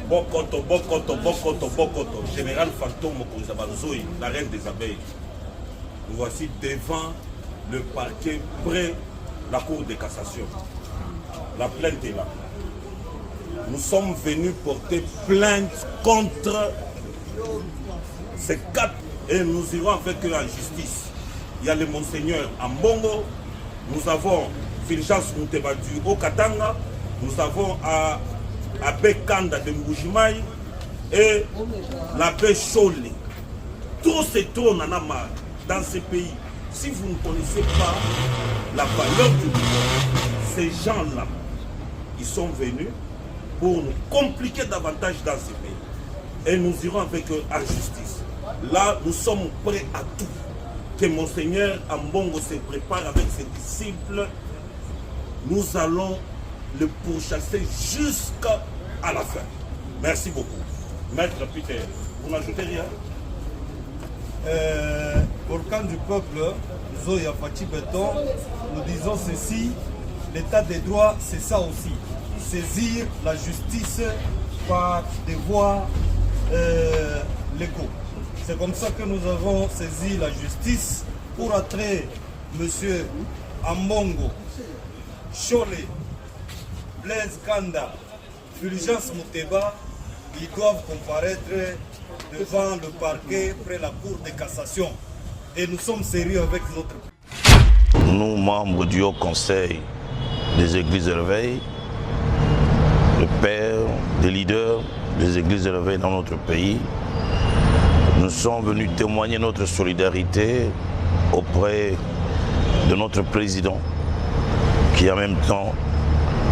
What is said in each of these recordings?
Bokoto, général fantôme Mokozabanzoï, la reine des abeilles. Nous voici devant le parquet près la cour de cassation. La plainte est là. Nous sommes venus porter plainte contre ces 4 et nous irons avec eux en justice. Il y a le monseigneur Ambongo, nous avons Fulgence Moutebadu au Katanga, nous avons Abbé Kanda de Mbujimaï et l'abbé Cholé. Trop c'est trop, on en a marre dans ces pays. Si vous ne connaissez pas la valeur du monde, ces gens-là, ils sont venus pour nous compliquer davantage dans ces pays. Et nous irons avec eux en justice. Là, nous sommes prêts à tout. Que Monseigneur Ambongo se prépare avec ses disciples. Nous allons le pourchasser jusqu'à la fin. Merci beaucoup. Maître Peter, vous n'ajoutez rien? Pour le camp du peuple, Zoya Fati Beton, nous disons ceci, l'état des droits, c'est ça aussi. Saisir la justice par des voies légaux. C'est comme ça que nous avons saisi la justice pour attrer M. Ambongo, Cholé, Blaise Kanda, Fulgence Mouteba. Ils doivent comparaître devant le parquet près la cour de cassation. Et nous sommes sérieux avec notre... Nous, membres du Haut Conseil des Églises de Réveil, le père, des leaders des Églises de Réveil dans notre pays, nous sommes venus témoigner notre solidarité auprès de notre président, qui est en même temps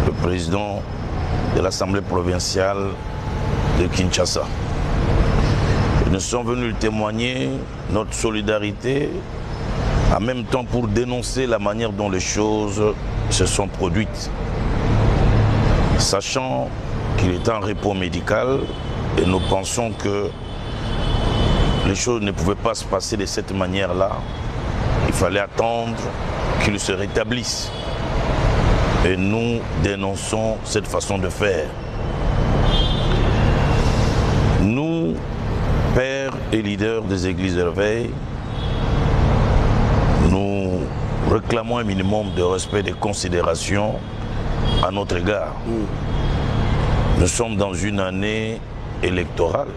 le président de l'Assemblée provinciale de Kinshasa. Et nous sommes venus témoigner notre solidarité, en même temps pour dénoncer la manière dont les choses se sont produites. Sachant qu'il est en repos médical et nous pensons que les choses ne pouvaient pas se passer de cette manière-là. Il fallait attendre qu'il se rétablisse. Et nous dénonçons cette façon de faire. Nous, pères et leaders des églises de réveil, nous réclamons un minimum de respect et de considération à notre égard. Nous sommes dans une année électorale.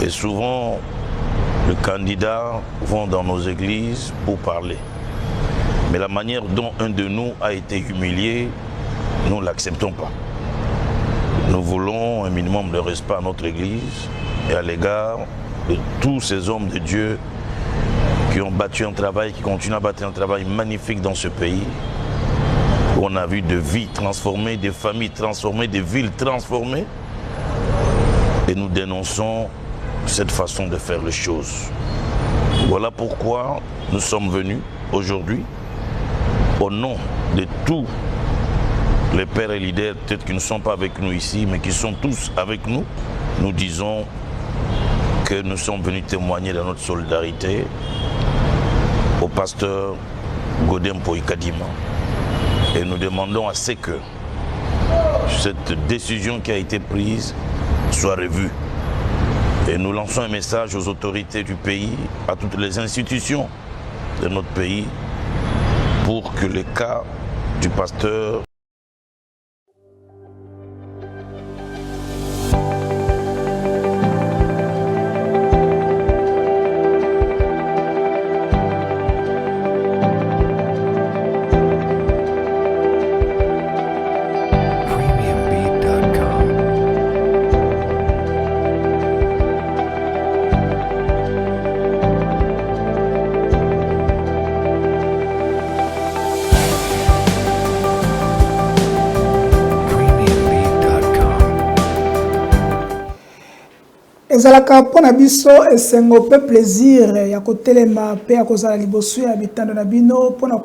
Et souvent, les candidats vont dans nos églises pour parler. Mais la manière dont un de nous a été humilié, nous ne l'acceptons pas. Nous voulons un minimum de respect à notre église et à l'égard de tous ces hommes de Dieu qui ont battu un travail, qui continuent à battre un travail magnifique dans ce pays, où on a vu des vies transformées, des familles transformées, des villes transformées. Et nous dénonçons cette façon de faire les choses. Voilà pourquoi nous sommes venus aujourd'hui, au nom de tous les pères et leaders, peut-être qui ne sont pas avec nous ici, mais qui sont tous avec nous, nous disons que nous sommes venus témoigner de notre solidarité au pasteur Godem Poikadima. Et nous demandons à ce que cette décision qui a été prise soit revue. Et nous lançons un message aux autorités du pays, à toutes les institutions de notre pays, pour que le cas du pasteur ezalaka mpona biso esengo pe plaisir ya kotelema pe ya kozala liboso ya bitando na bino mpona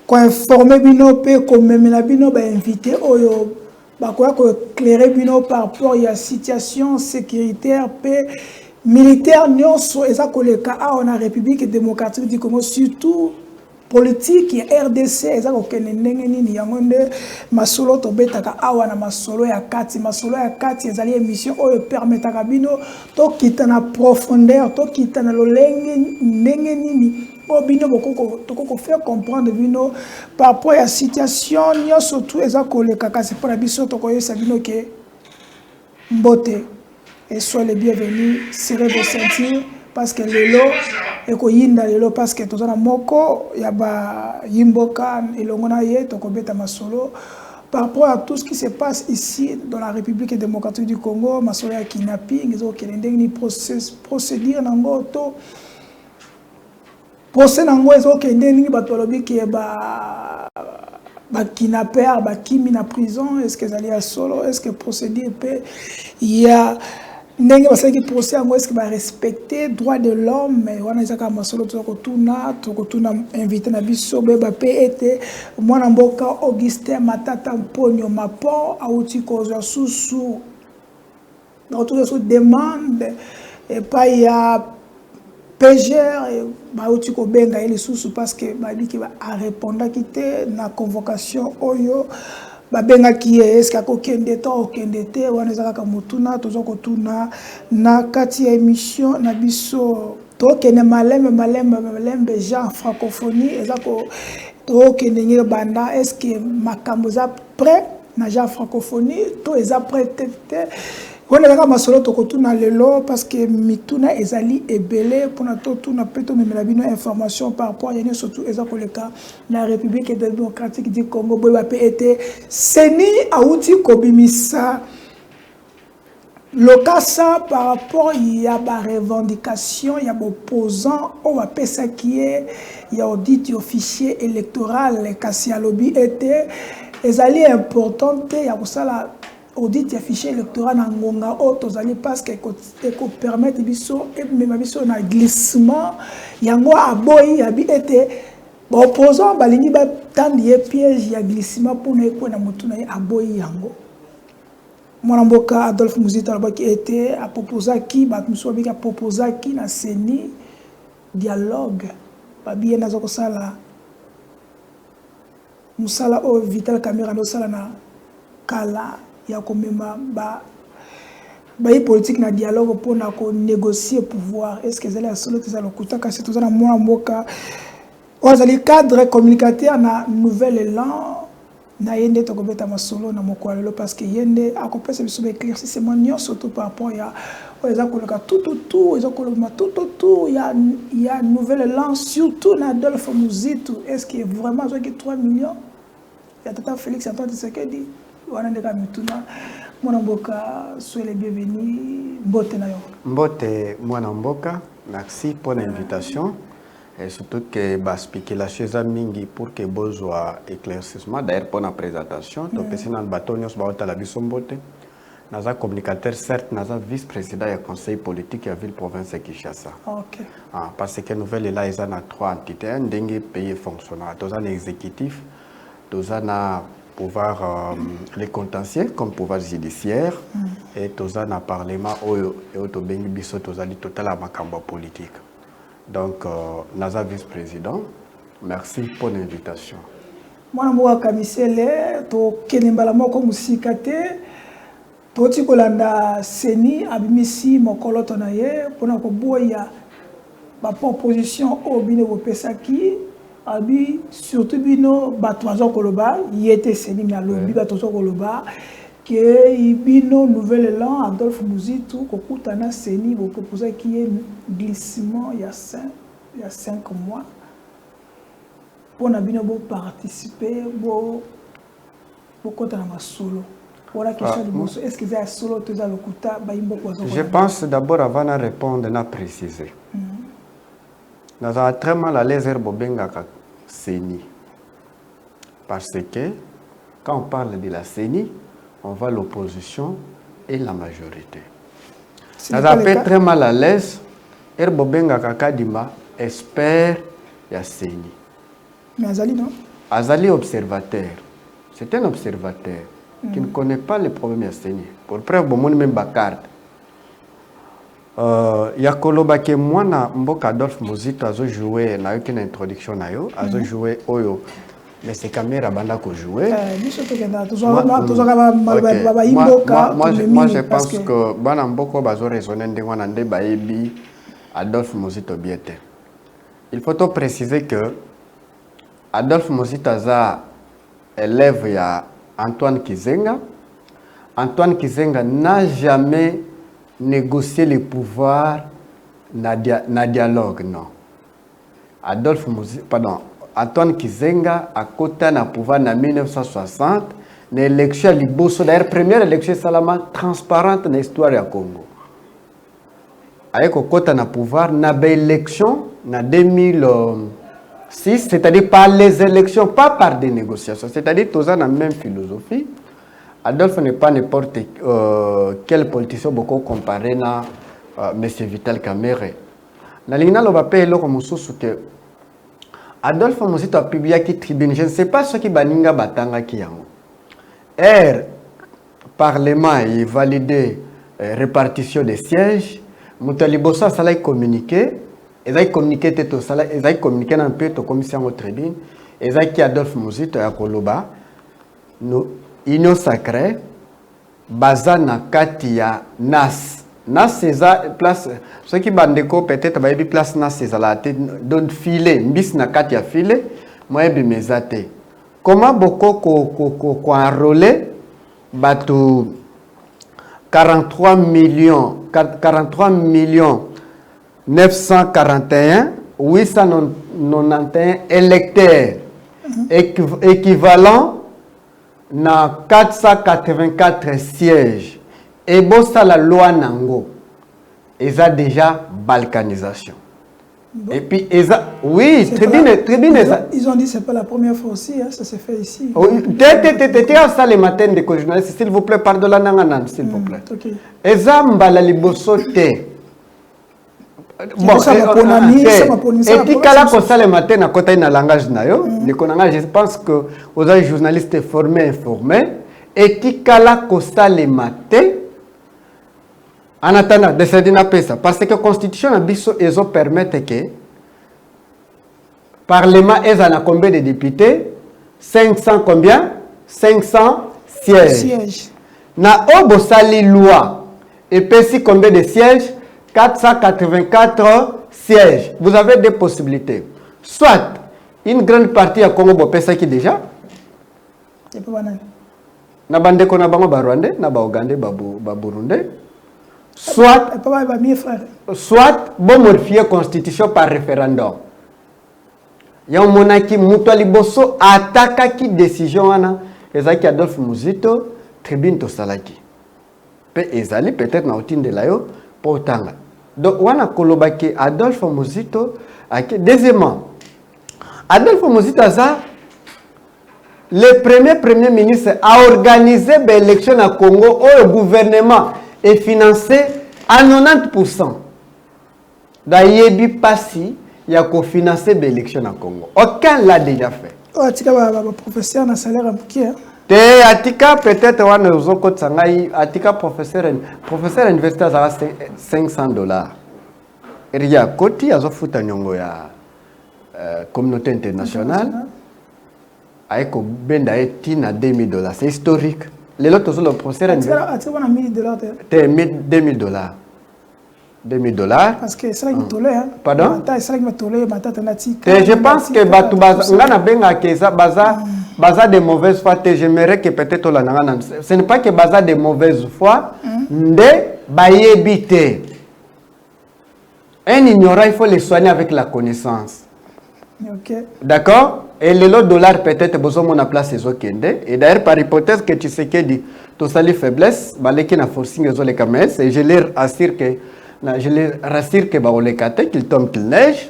koinforme bino pe komemela bino bainvité oyo bakoya koéclairer bino par rapport ya situation sécuritaire pe militaire nyonso eza koleka awa na République démocratique du Congo, surtout politique ya RDC eza kokende ndenge nini yango nde masolo tobetaka awa na masolo ya kati ezali émission oyo permetaka bino tokita na profondeur tokita na lolenge ndenge nini po bino tokoko faire comprendre bino par rapport à situation nyonso tout eza koleka kasi mpona biso tokoyesa bino ke mbote et soyez les bienvenus serrez vos ceintures parce que lelo ekoyinda lelo parce que tozana moko ya ba yimboka elongo na ye tokobeta masolo par rapport à tout ce qui se passe ici dans la République démocratique du Congo masolo ya kidnapping ezo kelendeng ni procédure nango to procès nango ezo kelendeng ni bato lobi ki ba kidnapper ba kimi na prison est-ce que ezali ya solo est-ce que procédure pe ya ndenge basalaki procès yango est-ce que va respecter droit de l'homme wana ezaka masolo tokotuna invité na biso beba pe ete mwana mboka Augustin Matata Mponyo Mapon auti kozwa susu demande et pas ya PGR auti ko benga ele susu parce que babi ki va répondre kité na convocation oyo babenga ki est-ce kakokende to okende te wana ezaka mutuna tozokotuna na kati ya émission na biso tokende malembe Jean francophonie ezako tokende ngire banda est-ce que makambo za prêt na Jean francophonie to eza prêt te wana ezaka masolo tokotuna lelo parce que mituna ezali ebele pona totuna peto memela bino information par rapport à surtout ezako leka na République démocratique du Congo boba pe ete seni auti kobimisa lokasa par rapport ya ba revendication ya opposant o va pesa qui est ya audit au fichier électoral kasi alobi ete ezali importante ya kusala audit ya fichier électoral na ngonga tozali parce que eko permettre biso et même biso na glissement yango aboyi abi ete opposant balingi ba tandi piège ya glissement pour na mutuna aboyi yango mwana mboka Adolphe Muzito alobaki ete a proposer ki ba muso bika proposer ki na seni dialogue babi na zoko sala musala o Vital Kamerhe no sala na kala ya komema ba politique na dialogue pour na ko négocier pouvoir est-ce que ezali asolo tezalo kutaka c'est tozana mwana mboka ozali cadre communicateur na nouvel élan na yende tokobeta masolo na mokwalelo parce que yende akopesa biso éclaircissement nyonso surtout par rapport ya ezakoloka tout ezakoloka tout ya nouvel élan surtout na Adolphe Muzito est-ce que vraiment zoki 3 millions ya tata Félix Antoine Tshisekedi wana ndeka mituna mwana mboka soyez les bienvenus mbote na yo mbote mwana mboka merci pour l'invitation et surtout que ba spéculation za mingi pour que bozwa éclaircissement d'ailleurs pour la présentation to pesina batonyo ba la biso mbote naza communicateur certes naza vice-président du conseil politique de la ville province de Kinshasa. OK. Parce que nouvelle là ils ont 3 entités ndenge pays fonctionnaire dans un exécutif dans un pouvoir les contentieux comme pouvoir judiciaire et dans un parlement et auto bengi biso tozali total à makambo politique. Donc naza vice-président, merci pour l'invitation. Mwana mboka kamisele to kenembala moko musika te toti kolanda seni abimisi mokoloto na ye pona ko boya ba proposition o bino bopesaki abi surtout bino batwazo koloba yete seni na lobi batwazo koloba que bino nouvel élan Adolphe Muzito kokutana seni bo proposer qui est glissement il y a 5 mois pour na bino bo participer bo kotana masolo. Voilà question de mosso. Est-ce que c'est solo tout ça le kuta ba imbo kwa zo? Je pense d'abord avant de répondre na préciser. Nous avons très mal à l'aise bobenga ka CENI. Parce que quand on parle de la CENI, on voit l'opposition et la majorité. Nous avons très mal à l'aise bobenga ka kadima expert ya CENI. Mais Azali non? Azali observateur. C'est un observateur qui ne connaît pas les problèmes de CENI. Pour preuve, bon, même ma carte. Yakoloba ke mwana mboka Adolphe Muzito a joué na une introduction na yo, a joué oyo. Mais c'est caméra banda ko jouer. Moi je pense que bana mboko bazo raisonner ndengwa na nde baebi Adolphe Muzito biete. Il faut préciser que Adolphe Muzito aza élève ya Antoine Kizenga. Antoine Kizenga n'a jamais négocié les pouvoirs na dialogue, non. Antoine Kizenga a côté na pouvoir en 1960, l'élection à Liboso, d'ailleurs première élection salama transparente dans l'histoire du Congo. Avec au côté na pouvoir, na élection en 2006, c'est-à-dire par les élections, pas par des négociations, c'est-à-dire tous dans la même philosophie. Adolphe n'est pas n'importe quel politicien beaucoup comparé à M. Vital Kamerhe. Dans l'Ina, on va payer le remoussousou que Adolphe Muzito a publié qui tribune. Je ne sais pas ce qui baninga batanga qui yango. Parlement a validé répartition des sièges. Moutalibosa sala communiqué. Ils ont communiqué tout ça. Ils ont communiqué dans peu de commission de tribune. Ils ont qui Adolphe Muzito a koloba. Union sacrée, Bazana Katia Nas. Nas c'est place. Ceux qui bandeko peut-être baby place Nas c'est la tête donne filet. Mbis na Katia filet. Moi bi mezate. Comment beaucoup ko enrôlé batu 43 millions 941 891 électeurs équivalent na 484 sièges. Et bon, ça la loi Nango. Ils ont déjà balkanisation. Bon. Et puis, oui, tribune. Ils ont dit que ce n'est pas la première fois aussi, hein, ça s'est fait ici. Oui, ça le matin de co-journaliste, s'il vous plaît, pardon la nanganan, s'il vous plaît. Ils ont la libosoté. Bon, et puis quand ça le matin na kota ina langage na yo, je pense que aux journalistes formés informés et puis kala kosa le matin en attendant de céder na pesa parce que constitution na biso ezo permettre que parlement est en combien de députés 500 combien 500 sièges. Na obosali loi et pesi combien de sièges 484 sièges. Vous avez deux possibilités. Soit une grande partie à Congo Bopesa qui déjà. Na bande ko na bango ba Rwandais, na ba Ougandais, ba Burundais. Soit bon modifier constitution par référendum. Ya monaki muto liboso ataka ki décision ana ezaki Adolphe Muzito tribune to salaki. Pe ezali peut-être na otinde la yo potanga. Donc, on a colobaki Adolphe Muzito. Deuxièmement, Adolphe Muzito, le premier ministre, a organisé l'élection au Congo où le gouvernement est financé à 90%. D'ailleurs, il y a financé l'élection au Congo. Aucun l'a déjà fait. Professeur, un salaire un peu. Atika peut-être on a uzoko tsangai atika professeur universitaire à $500. Il y a côté azofuta nyongo ya communauté internationale avec benda etina $2000. C'est historique. Les autres le professeur universitaire $2000. $2000. Parce que c'est là qui tolé hein. Pardon? Je pense que batu ngana benga keza baza de mauvaise foi, j'aimerais que peut-être la nangana. Ce n'est pas que baza de mauvaise foi, nde bayebite. Un ignorant, il faut le soigner avec la connaissance. Okay. D'accord? Et le lot dollar peut-être besoin mon place les okende. Et d'ailleurs par hypothèse que tu sais que dit tout ça les faiblesses, baleki na forcing les les caméras et je leur assure que ba le kate qu'il tombe qu'il neige.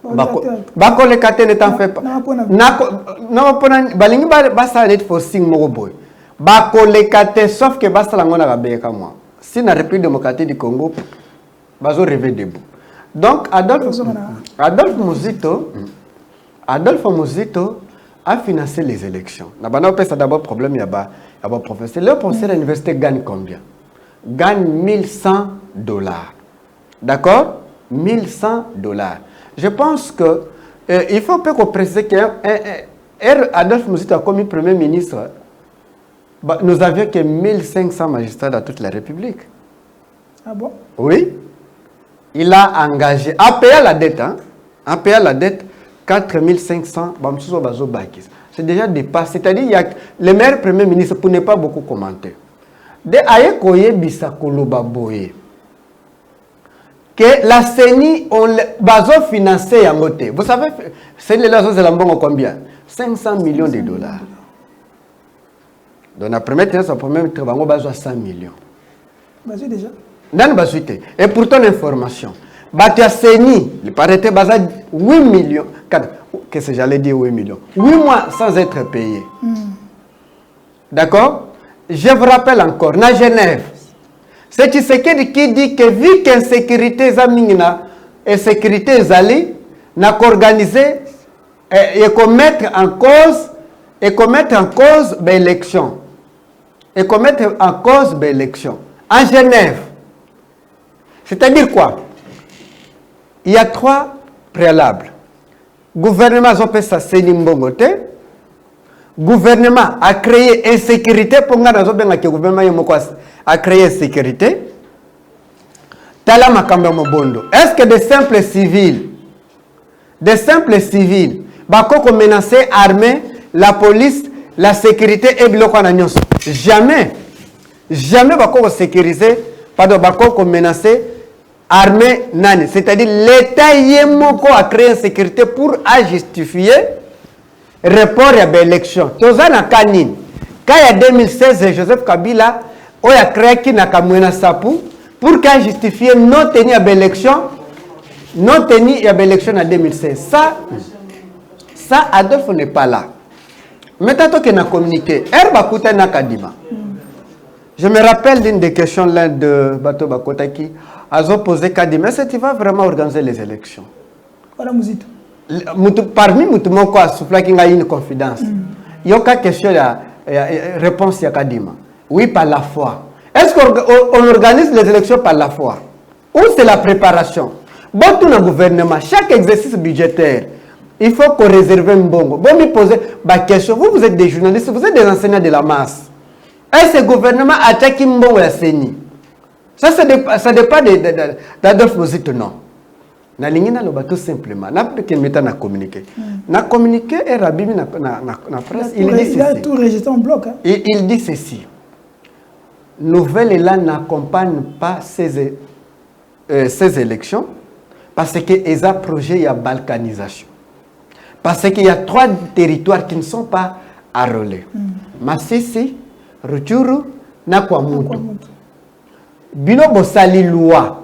Bako le kate ne t'en fait pas. Non balingi ba ça net forcing mo boy. Bako le kate sauf que basa la ngona gabe ka moi. Si na République démocratique du Congo bazo rêver debout. Donc Adolphe Muzito a financé les élections. Na bana pesa d'abord problème yaba professeur. Le professeur à l'université gagne combien? Gagne $1100. D'accord? $1100. Je pense que il faut peu qu'on précise que Adolphe Muzito, comme Premier ministre, nous avions que 1500 magistrats dans toute la République. Ah bon? Oui. Il a engagé, en payant la dette, en payant la dette, 4500, c'est déjà dépassé. C'est-à-dire, il y a le meilleur Premier ministre pour ne pas beaucoup commenter. De Ayekoye Bisakolo Baboye. Que la CENI, on va financer à côté. Vous savez, c'est combien? 500 millions de dollars. Dans la première trimestre, on va avoir 100 millions. Vas-y déjà. Et pour ton information, Batia CENI, il paraît que 8 millions. Qu'est-ce que j'allais dire 8 millions? 8 mois sans être payé. D'accord? Je vous rappelle encore, dans Genève, c'est Tshisekedi qui dit que vu qu'insécurité et sécurité est n'a qu'organiser et commettre en cause l'élection. Et commettre en cause l'élection. En Genève. C'est-à-dire quoi? Il y a 3 préalables. Gouvernement a fait ça, c'est Nimbongote. Gouvernement a créé insécurité pour que le gouvernement a créé insécurité. Est-ce que des simples civils, bako menacer armée, la police, la sécurité et biloko na nyonso? Jamais bako sécuriser, pardon, bako menacer armée nani. C'est-à-dire l'État yemoko a créé insécurité pour justifier report à l'élection. Tozana Kanine. Quand il y a 2016, Joseph Kabila a créé qui n'a qu'à Sapu pour qu'il justifie non tenir à l'élection, non tenir à l'élection en 2016. Ça, Adolphe n'est pas là. Maintenant qu'il a communiqué, je me rappelle d'une des questions là de Bato Bakotaki, a posé Kadima, est-ce que tu vas vraiment organiser les élections? Voilà, Muzito. Parmi nous, qui a une confidence. Il y a une question de réponse à Kadima. Oui, par la foi. Est-ce qu'on organise les élections par la foi? Ou c'est la préparation? Bon, tout le gouvernement, chaque exercice budgétaire, il faut qu'on réserve un bon. Bon, me poser ma question. Vous êtes des journalistes, vous êtes des enseignants de la masse. Est-ce que le gouvernement attaque un bon la CENI? Ça dépend d'Adolphe Muzito, non. Na lingina lo tout simplement na peke meta na communiquer na communiquer et rabimi na presse il a tout rejeté en bloc, hein? Il dit ceci: Nouvelle Élan n'accompagne pas ces élections parce que ils ont projet il balkanisation, parce qu'il y a 3 territoires qui ne sont pas enrôlés. Masisi, Rutshuru na Kwamutu. Bino bosali loi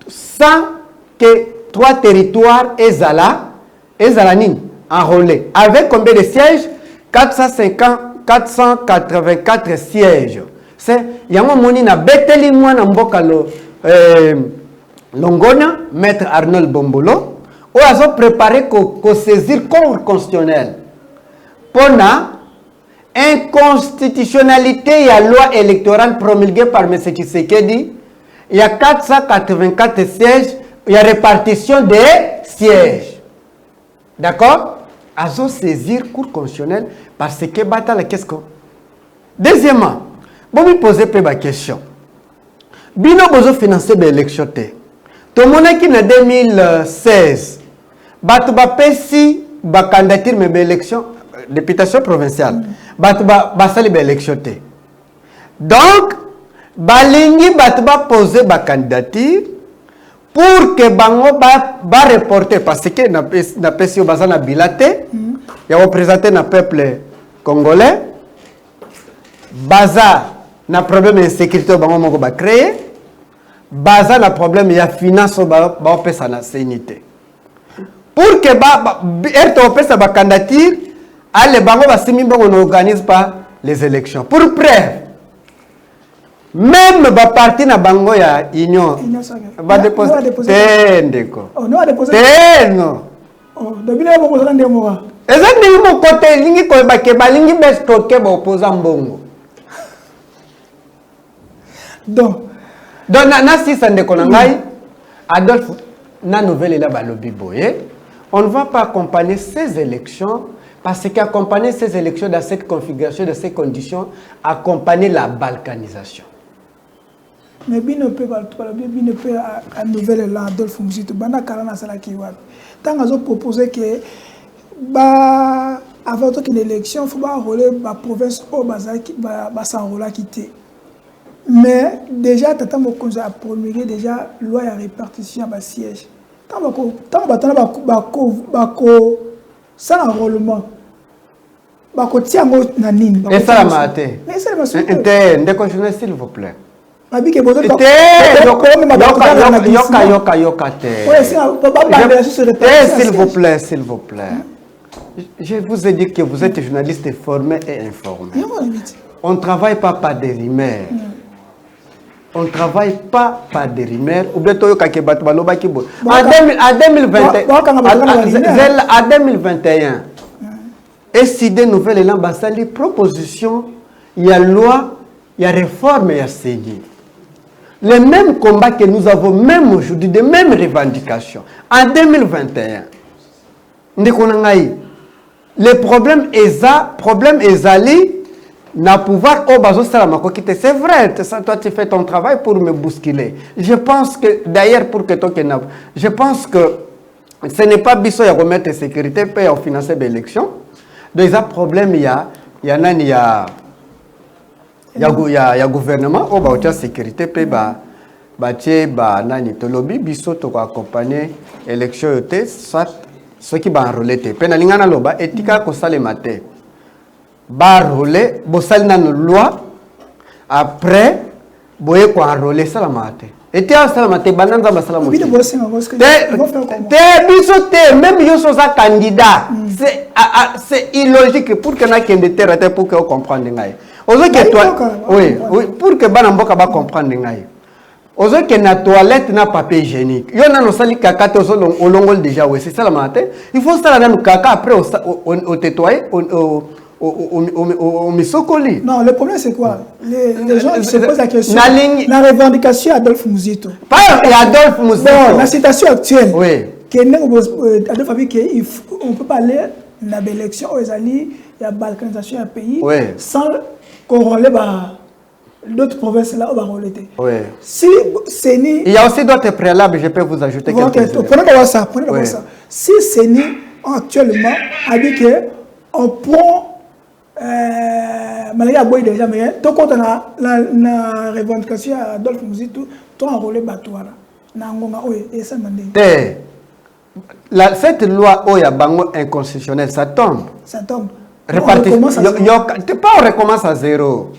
sans que 3 territoires enrôlés. Avec combien de sièges? 484 sièges. C'est Yango Moni na beteli mwana mboka Longona, maître Arnold Bombolo, où ils ont préparé qu'on saisir Cour constitutionnelle. Pour la inconstitutionnalité et la loi électorale promulguée par M. Tshisekedi, il y a 484 sièges. Il y a répartition des sièges. D'accord? Ils ont saisir Cour constitutionnelle parce que bataille qu'est-ce qu'on. Deuxièmement, vous me posez ma question. Bino bozo financer l'élection. Tout le monde qui en 2016, batu ba pesi ba candidature mais l'élection députation provinciale. Batu ba sali ba élection. Donc, balingi batu ba poser ba candidature pour que bango ba reporter parce que na pesi bazana bilate ya représenter na peuple congolais baza na problème d'insécurité bango moko ba créer baza na problème ya finance ba pesa na sénité pour que erto pesa ba candidature ale bango ba simi bango n'organise pas les élections pour preuve. Même ba parti na bango ya union va déposer tendeko. Oh non, va déposer. Non. Oh, depuis là vous posez des mots. Ezali mo côté lingi ko ba ke balingi be stocker ba opposant mbongo. Donc na si sande ko ngai Adolphe, na nouvelle est là, lobby boye. On ne va pas accompagner ces élections parce qu'accompagner ces élections dans cette configuration, dans ces conditions, accompagner la balkanisation. Mais bien ne peut pas à nouvelle là Adolphe Muzito bana karana sala kiwa. Tant qu'ils ont proposé que avant toute élection, il faut rouler la province au bazaki s'enrôler quitter. Mais déjà tata mokonza a promulgué déjà loi de répartition à siège. Tant sans enrôlement. Et ça la maté. Mais ça la maté. S'il vous plaît. S'il vous plaît. Je vous ai dit que vous êtes journaliste formé et informé. On ne travaille pas par des rumeurs. On ne travaille pas par des rumeurs. En 2021, SID Nouvelle L'ambassade, les propositions, il y a loi, il y a réforme, il y a saigné. Les mêmes combats que nous avons, même aujourd'hui, les mêmes revendications. En 2021, le problème est allé n'a pouvoir au bazo salamako quitter. C'est vrai, toi tu fais ton travail pour me bousculer. Je pense que, d'ailleurs, pour que toi, je pense que ce n'est pas biso à remettre sécurité pour financer l'élection. Donc, il y a un problème, il y a gouvernement au bas de sécurité pe nani to lobby biso to accompagner élection yote soit ceux qui ba enrôler te pe na lingana loba etika ko salema te ba enrôler bo salina no loi après boye ko enrôler salama te ete salama te bananza ba salama te biso te même yo so za candidat c'est illogique pour que na kende terre pour que on comprendre ngai. Oui, pour que Banamboka va comprendre. Ozo que na toilette na papier hygiénique. Yo na no sali kaka to solo olongol déjà oui, c'est ça la matin. Il faut ça na kaka après au tétoyer au misokoli. Non, le problème c'est quoi? Les gens qui se posent la question. La revendication Adolphe Muzito. Pas Adolphe Muzito. Bon, la situation actuelle. Oui. Adolphe a dit qu'on ne peut pas aller dans l'élection aux alliés, il y a balkanisation du pays sans corroler d'autres provinces là où va relater. Si Séni, il y a aussi d'autres préalables, je peux vous ajouter quelque chose. Prenez ça. Si Séni actuellement a dit que on prend malgré boy déjà mais tout compte la revendication Adolphe Muzito, tout enrôlé batouara. Na ngonga et ça mandé. Cette loi Oyabango inconstitutionnelle, ça tombe. Ça tombe. Répartition. On recommence à zéro.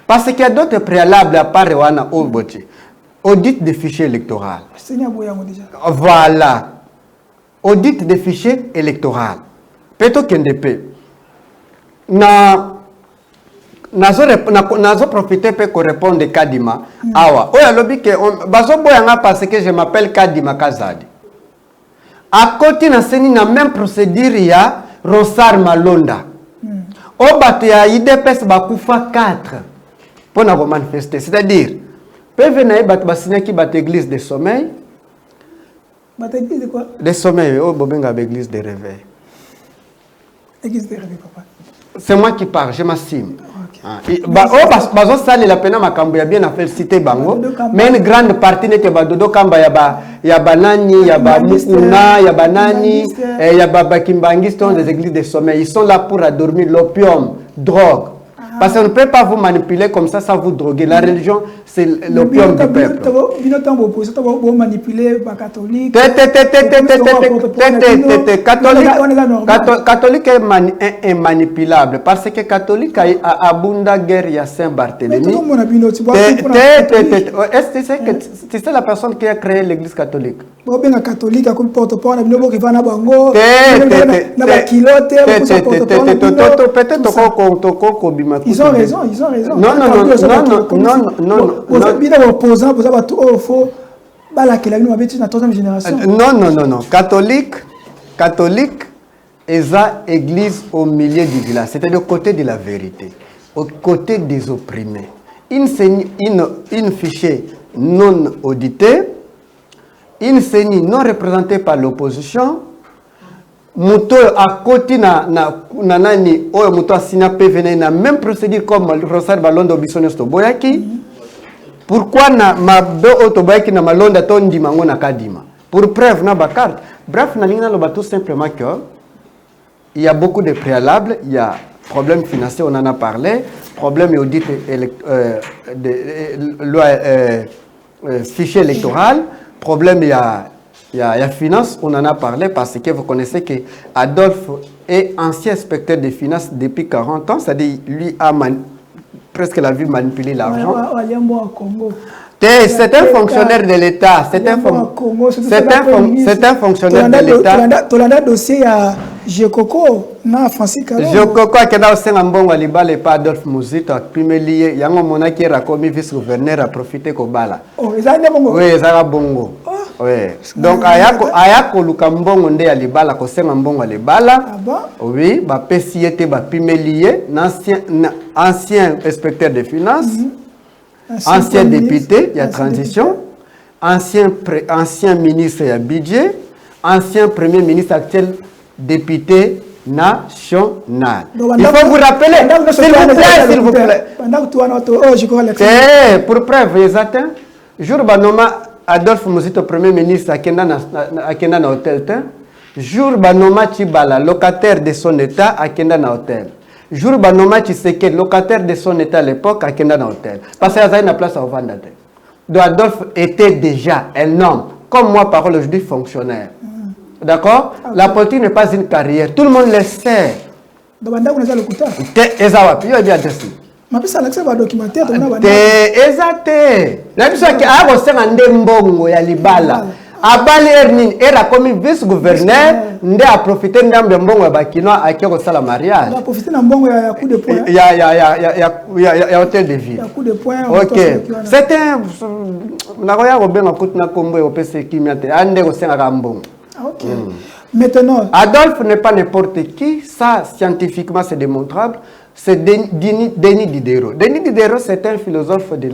Parce qu'il y a d'autres préalables à part Rwanda Obochi. Audit des fichiers électoraux. Voilà. Audit des fichiers électoraux. Peut-être qu'il Nazo profiter pour répondre à Kadima. Awa. Oya lobi que bazo boyanga parce que je m'appelle Kadima Kazadi. À côté na seni na même procédure il y a Rosar Malonda. Au bateau ya IDPS bakufa 4 pour na manifester. C'est-à-dire peuvent na bat basina qui bat église de sommeil. Bat église de quoi? De sommeil, oh bobenga église de réveil. Église de réveil papa. C'est moi qui parle, je m'assume. Bazo sali la pena makambo ya bien a félicité bango, mais une grande partie n'était pas dodo kamba ya banani, ya ba mukuna, ya banani, ya ba kimbangis sont des églises de sommeil. Ils sont là pour adormir l'opium, drogue. Parce qu'on ne peut pas vous manipuler comme ça sans vous droguer. La religion, c'est l'opium du peuple. Catholique est manipulable parce que catholique a abunda guerre, il y a Saint-Barthélemy. C'est ça la personne qui a créé l'église catholique. Ils ont raison. Non. Non. Catholique est une église au milieu du village, c'est-à-dire au côté de la vérité, au côté des opprimés. Une fichier non audité, une CENI non représentée par l'opposition, Mouto à côté na nani oyo Mouto a signé PVN na même procédure comme Rosar Balondo Bissones Toboyaki. Pourquoi na mabe Otoboyaki na Malonda Tondi Mango na Kadima? Pour preuve na bakart. Bref, na lingna loba tout simplement que il y a beaucoup de préalables, il y a problème financier, on en a parlé, problème audit fichier électoral, problème il y a finance, on en a parlé parce que vous connaissez que Adolphe est ancien inspecteur des finances depuis 40 ans, c'est-à-dire lui a presque la vie manipulé l'argent. C'est un fonctionnaire de l'État. C'est un fonctionnaire de l'État. Tu as un dossier à Jekoko, na Francis Kalongo. Jekoko a kenda osenga mbongo alibala et pas Adolphe Muzito a pimelié. Yango monaki rakomi vice-gouverneur a profité kobala. Oh, ezanga bongo. Oui, ezanga bongo. Oui. Donc ayako luka mbongo nde alibala kosenga mbongo alibala. Ah bon? Oui, ba PCT ba pimelié, ancien inspecteur des finances. Ancien député, il y a transition. Ancien ministre, il y a budget. Ancien premier ministre, actuel député national. Il faut vous rappeler, s'il vous plaît. Pour preuve, exact. Jour banoma Adolphe Muzito, premier ministre, à Kenda na hôtel. Jour banoma Chibala, locataire de son état, à Kenda na hôtel. Jour banoma Tshisekedi, locataire de son état à l'époque, à Kenda na hôtel. Parce qu'il y a une place à Ovandate. Donc Adolphe était déjà un homme, comme moi, parole aujourd'hui, fonctionnaire. D'accord? La politique n'est pas une carrière. Tout le monde le sait. Donc, on a le coup. Ezawapi, yo bien dessus. Ma pisa l'accès à documentaire, on a exact. La personne qui a reçu un dembongo ya libala. Abali Ernin era comme vice-gouverneur, nde a profité ndambe mbongo ya bakino akiko sala mariage. On a profité na mbongo ya coup de poing. Ya hôtel de ville. Ya coup de poing. OK. C'est un nakoya ko benga kutuna kombo yo pese kimiate ande ko senga mbongo. OK. Maintenant, Adolphe n'est pas n'importe qui, ça scientifiquement c'est démontrable, c'est Denis Diderot. Denis Diderot c'est un philosophe du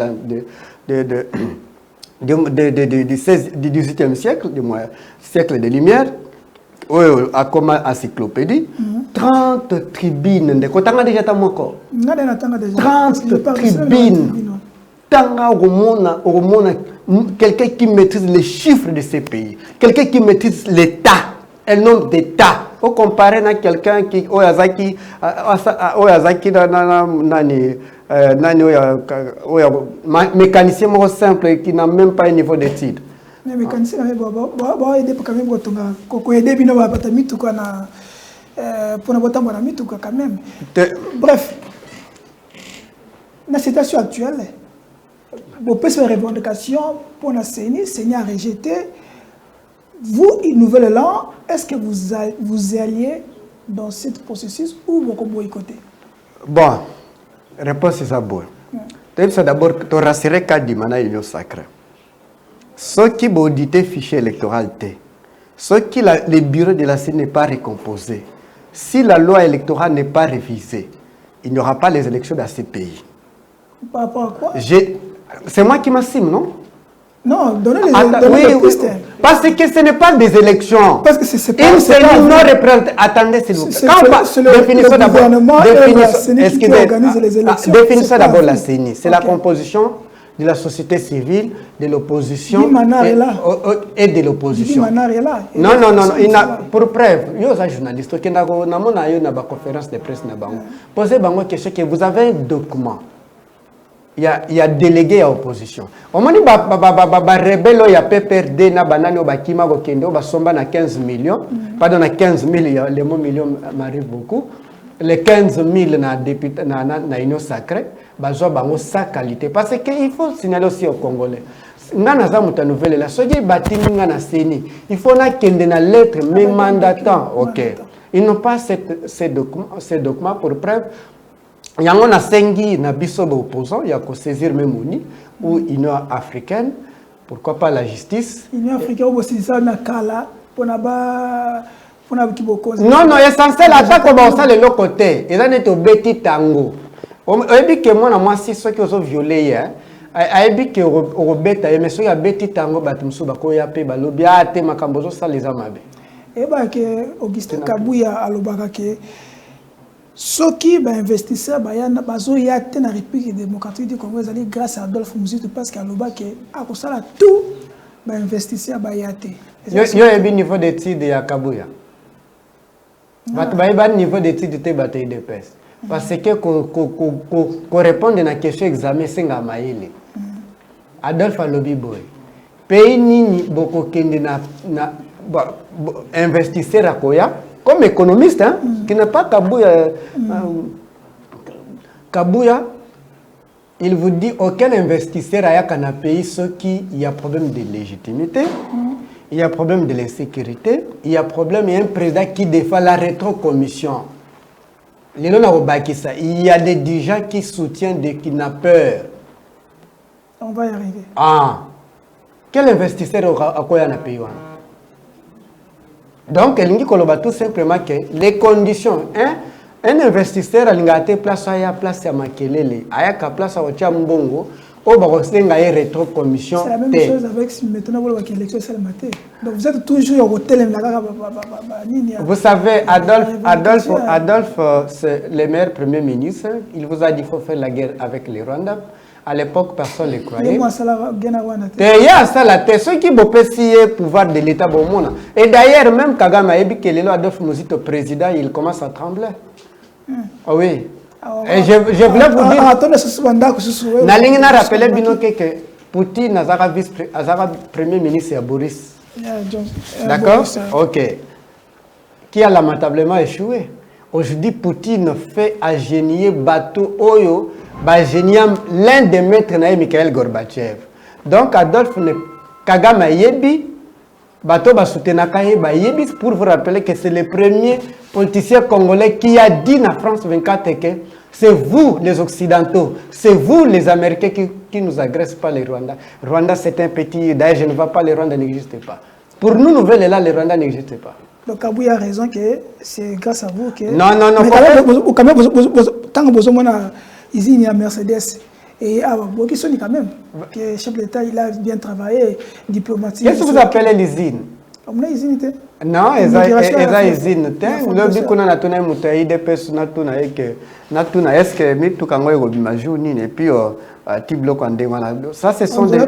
XVIIIe siècle, du siècle des Lumières, a comme encyclopédie, 30 tribunes, de kotanga déjà ta moko. 30 tribunes. Tanga au quelqu'un qui maîtrise les chiffres de ces pays, quelqu'un qui maîtrise l'État, un nombre d'États. Au comparé à quelqu'un qui oyazaki nani mécanicien simple qui n'a même pas un niveau d'études. Mais mécanicien va aider quand même pour aider bino ba batamitu kana pour na botamba na mitu quand même. Bref, la situation actuelle, vous pouvez faire revendication pour la CENI a rejeté. Vous, une nouvelle élan, est-ce que vous alliez dans ce processus ou vous boycottez? Bon, réponse est ça. C'est d'abord te rassurer qu'à Dimana il est sacré. Ceux qui ont audité le fichier électoral, ceux qui le bureau de la CENI n'est pas recomposé, si la loi électorale n'est pas révisée, il n'y aura pas les élections dans ces pays. Par rapport à quoi? C'est moi qui m'assume, non? Non, donnez les pistes. Parce que ce n'est pas des élections. Parce que c'est pas... Une CENI non représentée. Attendez, s'il vous plaît. C'est le gouvernement et la CENI qui organise les élections. Définissons d'abord la CENI. C'est la composition de la société civile, de l'opposition et de l'opposition. Non. Pour preuve, il y a un journaliste qui a une conférence de presse. Posez une question que vous avez un document. Il y a délégué à opposition. On m'a dit rebelle il y a PPRD na banani au bakima au kendo basomba na 15 millions. Pardon, na 15 000, les mots millions m'arrivent beaucoup. Les 15 000 na député na union sacrée, bazo bango sa qualité parce que il faut signaler aussi aux Congolais. Ngana za muta nouvelle la soki batimi ngana CENI. Il faut na kende na lettre même mandatant. OK. Ils n'ont pas ces documents pour preuve. Il y a un sengi na biso opposant, il y a qu'à saisir même Union ou Union africaine, pourquoi pas la justice. Union africaine aussi ça na kala pour na kiboko. Non, essentiel attaque comme ça de l'autre côté. Et là net au beti tango. On dit que moi si ceux qui ont violé ayebi ke robeta mais so ya beti tango batumsu bakoya pe balobi ate makambo zo saleza mabe. Et bah que Augustin Kabouya alobaka ke soki ba investisseur ba ya bazo ya te na République démocratique du Congo ezali grâce à Adolphe Muzitu parce que alobaka akosala tout ba investisseur ba ya te. Yo yebi niveau d'étude ya Kabouya. Bato ba yeba niveau d'étude te bataille de pes. Parce que ko répondre na question examen senga maile. Adolphe alobi boy. Pays nini boko kende na investisseur à Koya, comme économiste, hein, qui n'est pas Kabouya. Kabouya, il vous dit aucun investisseur a un pays ce qui il y a problème de légitimité, il y a problème de l'insécurité, il y a problème, il y a un président qui défend la rétrocommission. Il y a des dirigeants qui soutiennent des kidnappeurs. On va y arriver. Ah, quel investisseur a Koya na pays? Donc, il dit tout simplement que les conditions, hein, un investisseur a une place à place à Makelele, à place à Ochambongo, au Barosenga et rétro-commission. C'est la même chose avec maintenant l'élection c'est le matin. Donc vous êtes toujours au hôtel. Vous savez, Adolphe c'est le meilleur premier ministre. Il vous a dit qu'il faut faire la guerre avec les Rwandais. À l'époque, personne ne le croyait. Il y a ça, ceux qui ont le pouvoir de l'État. Et d'ailleurs, même Kagame a dit que Adolphe Muzitu président, il commence à trembler. Oh oui. Et je voulais vous dire, Nalingina rappelé que Poutine a premier ministre à Boris. D'accord? Ok. Qui a lamentablement échoué. Aujourd'hui, Poutine fait ingénier bateau Oyo. L'un des maîtres est Mikhail Gorbatchev. Donc, Adolphe Kagame Yebi, Bato Basutenaka Yebi, pour vous rappeler que c'est le premier politicien congolais qui a dit en France 24 que c'est vous les Occidentaux, c'est vous les Américains qui nous agressent pas les Rwandais. Rwanda c'est un petit, d'ailleurs je ne vois pas, les Rwandais n'existent pas. Pour nous, nouvelles là, les Rwandais n'existent pas. Donc Kabouya a raison que c'est grâce à vous que... Non. Tant que vous avez usine à Mercedes et à Bokissoni quand même, que le chef de l'État il a bien travaillé, diplomatique. Qu'est-ce que vous appelez l'usine? On a usine. Non, il y a usine. Le but qu'on a tourné moutaï des personnes natuna est-ce que mais tout quand on est majuni et puis tiblo quand ça ce sont des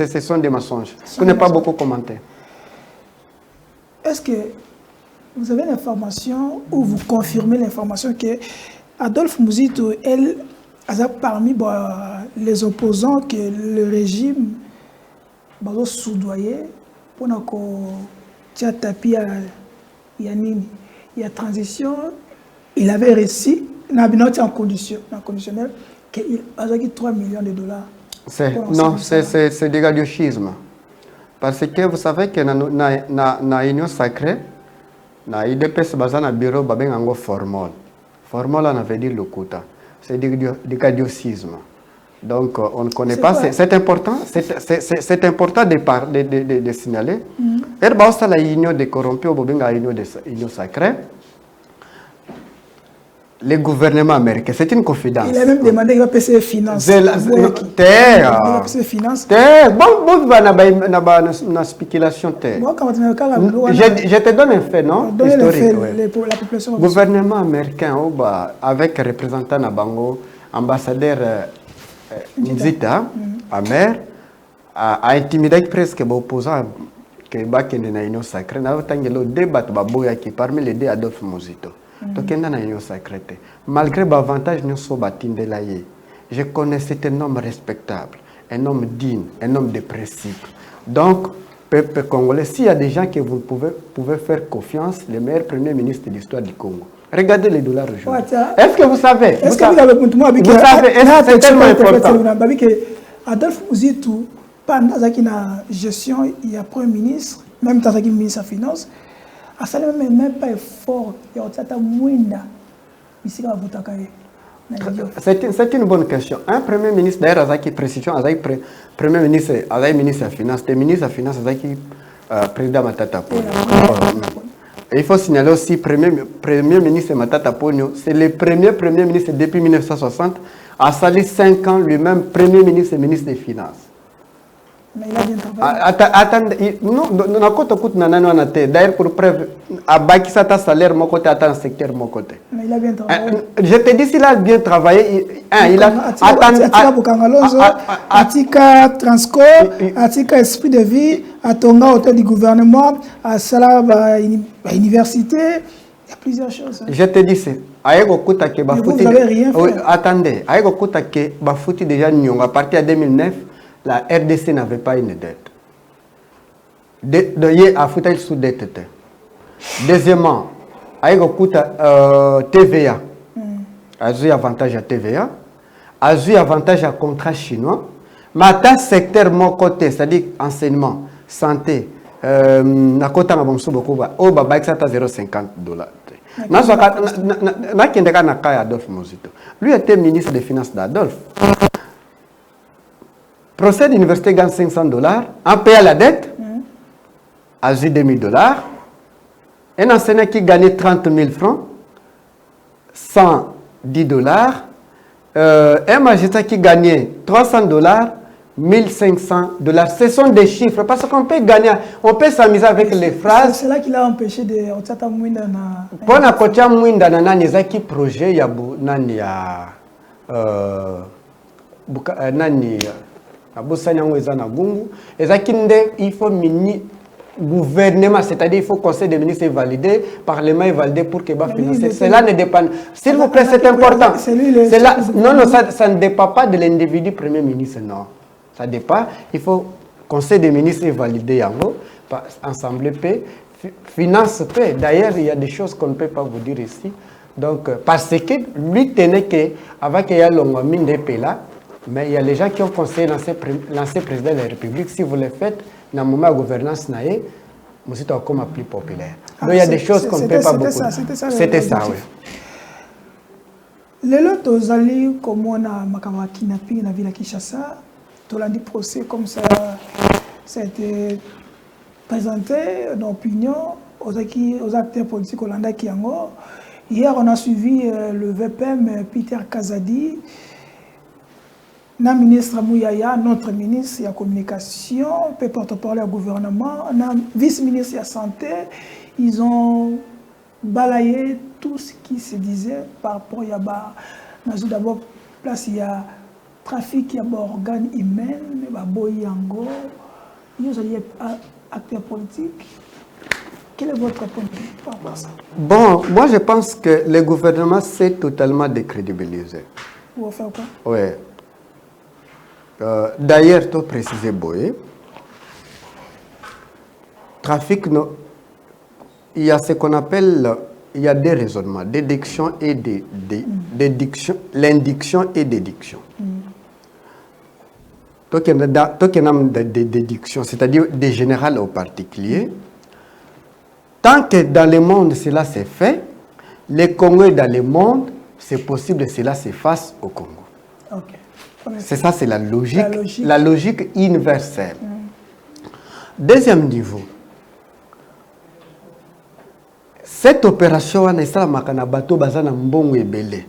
ce sont des mensonges. Vous n'avez pas beaucoup commenté. Est-ce que vous avez l'information ou vous confirmez l'information que Adolphe Muzitu, elle, a parmi les opposants que le régime va soudoyer pour que tapis il y a transition, il avait réussi, en conditionnel, qu'il a 3 millions de dollars. Non, c'est du gauchisme. Parce que vous savez que dans l'Union sacrée, dans l'IDPS, dans le bureau, il y a un formol. Formol, on veut dire le quota. C'est du gauchisme. Donc, on ne connaît pas. C'est important. C'est important de signaler. Et dans l'Union des corrompus, il y a l'Union sacrée. Le gouvernement américain, c'est une confidence. Il a même demandé qu'il va payer ses finances. Bon, la spéculation. Je te donne un fait, non? Historique. Le gouvernement américain, avec représentant Nabango, ambassadeur Nzita, Amer, a intimidé presque les opposants qui sont dans l'Union sacrée. Il y a un débat parmi les deux Adolphe Muzitu. Donc, il y a une secrétaire. Malgré l'avantage, je connais c'est un homme respectable, un homme digne, un homme de principe. Donc, peuple congolais, s'il y a des gens que vous pouvez faire confiance, le meilleur premier ministre de l'histoire du Congo. Regardez les dollars aujourd'hui. Est-ce que vous savez? Est-ce que vous avez c'est tellement important. Adolphe Muzitu, pendant la gestion, il y a Premier ministre, même dans la ministre des Finances, ça n'est même pas fort. C'est une bonne question. Un premier ministre, d'ailleurs, a précision, premier ministre, ministre des Finances, des ministres des Finances, président Matata. Et il faut signaler aussi, premier ministre Matata Ponyo, c'est le premier ministre depuis 1960, a sali 5 ans lui-même premier ministre et ministre des Finances. Mais il a bien travaillé. Attendez, non, d'ailleurs, pour preuve, à Bakisata salaire, mon côté, attends, secteur, mon côté. Mais il a bien travaillé. Je te dis, s'il a bien travaillé, il a. Atika Bukangalonzo, Atika Transco, Atika Esprit de Vie, Atonga, hôtel du gouvernement, à Salaba, université. Il y a plusieurs choses. Je te dis, c'est. Vous n'avez rien fait. Oui, attendez, Bafouti déjà, à partir de 2009, la RDC n'avait pas une dette. De sous dette. Deuxièmement, TVA. A eu avantage à TVA. A eu avantage à contrat chinois. Mais dans secteur mon côté, c'est-à-dire enseignement, santé, na kota ngabomso beaucoup ba o baba exata $0.50. Na kendeka na kaya Adolphe Mozito. Lui était ministre des Finances d'Adolphe. Procès d'université gagne $500, en payant la dette, a eu $2,000. Un enseignant qui gagnait 30 000 francs, $110. Un magistrat qui gagnait $300, $1,500. Ce sont des chiffres parce qu'on peut gagner, on peut s'amuser avec les phrases. C'est là qu'il a empêché de Otata Mwinda. Pour la Kotia Mwinda, il y a un projet, il y a il faut mini gouvernement, c'est-à-dire il faut conseil des ministres valider, parlement validé pour que va financer. Cela ne dépend. S'il vous plaît, c'est important. Non, ça ne dépend pas de l'individu premier ministre, non. Ça dépend. Il faut conseil des ministres valider yango, ensemble paix, finance paix. D'ailleurs, il y a des choses qu'on ne peut pas vous dire ici. Donc, parce que lui tenait que avant qu'il y ait longue mine de paix là. Mais il y a les gens qui ont conseillé l'ancien président de la République, si vous le faites, dans le moment de gouvernance, vous êtes encore plus populaire. Donc il y a des choses qu'on ne peut pas beaucoup. C'était ça, oui. Les autres, Ozali, comme on a Makama kidnapping dans la ville de Kinshasa, tout le procès comme ça, ça a été présenté dans l'opinion aux acteurs politiques hollandais qui ont. Hier, on a suivi le VPM Peter Kazadi. Le ministre Mouyaya, notre ministre de la communication, peut porte-parole au gouvernement, le vice-ministre de la santé, ils ont balayé tout ce qui se disait par rapport à d'abord place il y a trafic, il y a organes humains, il y a boyango, il y a acteurs politiques. Quel est votre point de vue par rapport à ça? Bon, moi je pense que le gouvernement s'est totalement décrédibilisé. Vous faire quoi? Oui. D'ailleurs, tu précises, Boé, trafic, il y a ce qu'on appelle, il y a des raisonnements, déduction et déduction, l'induction et déduction. Donc, il y a des déductions, c'est-à-dire des générales aux particuliers. Tant que dans le monde cela s'est fait, les Congolais dans le monde, c'est possible que cela se fasse au Congo. Okay. C'est ça, c'est la logique universelle. Deuxième niveau. Cette opération, on a fait un bateau basé dans Mbongo et Belé.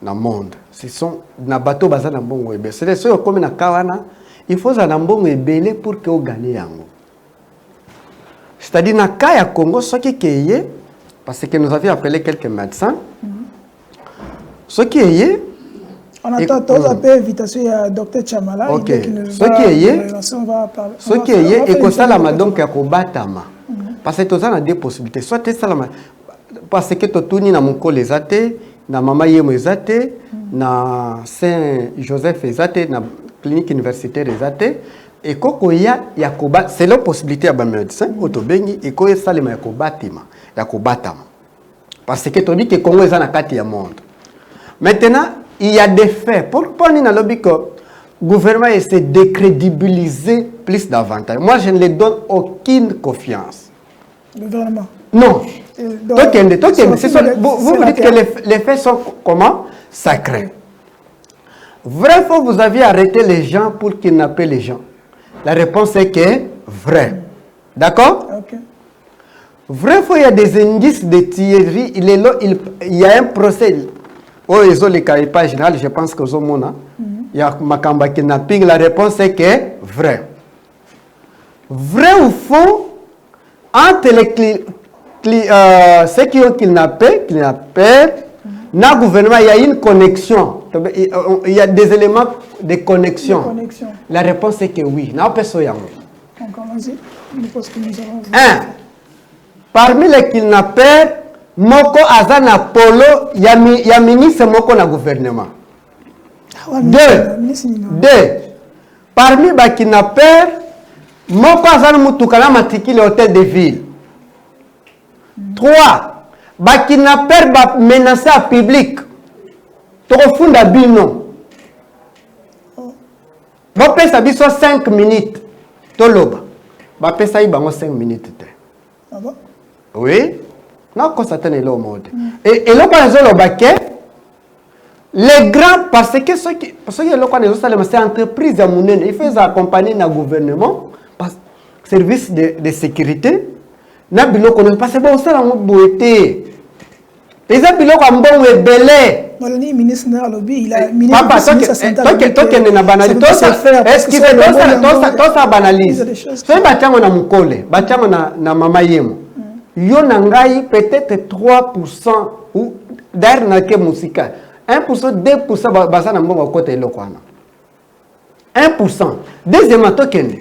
Dans le monde. Ce sont des bateaux basés dans Mbongo et Belé. C'est ceux qui sont Kawana. Il faut un Mbongo et Belé pour que vous gagnez. C'est-à-dire, dans le cas du Congo, ce qui est, parce que nous avions appelé quelques médecins, ce qui est... On attend tous un peu invitation à Dr Chamala. Ok. Ce qui est, et que ça, donc, il y a parce que tu as deux possibilités. Soit tu as parce que tu as na mon collègue, na maman yemo ezate, na Saint-Joseph ezate, na clinique universitaire ezate, et koko ya koba, c'est la possibilité à médecin, autobengi, et ko salima ya kobatima, ya kobatama. Parce que tu dis que Congo est dans le monde. Maintenant, il y a des faits. Pourquoi on a lobby que le gouvernement essaie de décrédibiliser plus davantage? Moi, je ne lui donne aucune confiance. Le gouvernement? Non. Vous dites que les faits sont comment? Sacrés. Vrai, faut vous aviez arrêté les gens pour kidnapper les gens. La réponse est que vrai. D'accord? Ok. Vrai, il y a des indices de Thierry. Il y a un procès. Oh, ils ont les cas pas général, je pense que il y a Makamba kidnapping. La réponse est que vrai. Vrai ou faux, entre ceux qui ont kidnappé, dans le gouvernement, il y a une connexion. Il y a des éléments de connexion. La réponse est que oui. Parmi les kidnappeurs, Moko Azana Polo, il y a ministre Moko dans le gouvernement. Deux. Parmi les kidnappeurs, Moko Azana Moutoukala Matiki, l'hôtel de ville. 3. Les kidnappeurs menacés à public. Tofunda Bino. Vous pouvez 5 minutes. Toloba. Vous pouvez 5 minutes. Ah bon? Oui. Non, constater le mode. Et là, les grands, parce que ceux qui c'est entreprise à mon il faut accompagner le gouvernement, service de sécurité. Na biloko ne parce que bon ça la boité. Les biloko en bon et belé. Voilà ni ministre na lobby, il a ministre toi qui na banalise. Est-ce qu'il fait toi ça banalise? C'est batiamo na mukole, batiamo na mama yemo. Yo na ngai peut-être 3% ou d'ailleurs na ke musika. 1%, 2% basa na mbongo côté eloko wana. 1%. Deuxièmement tokene.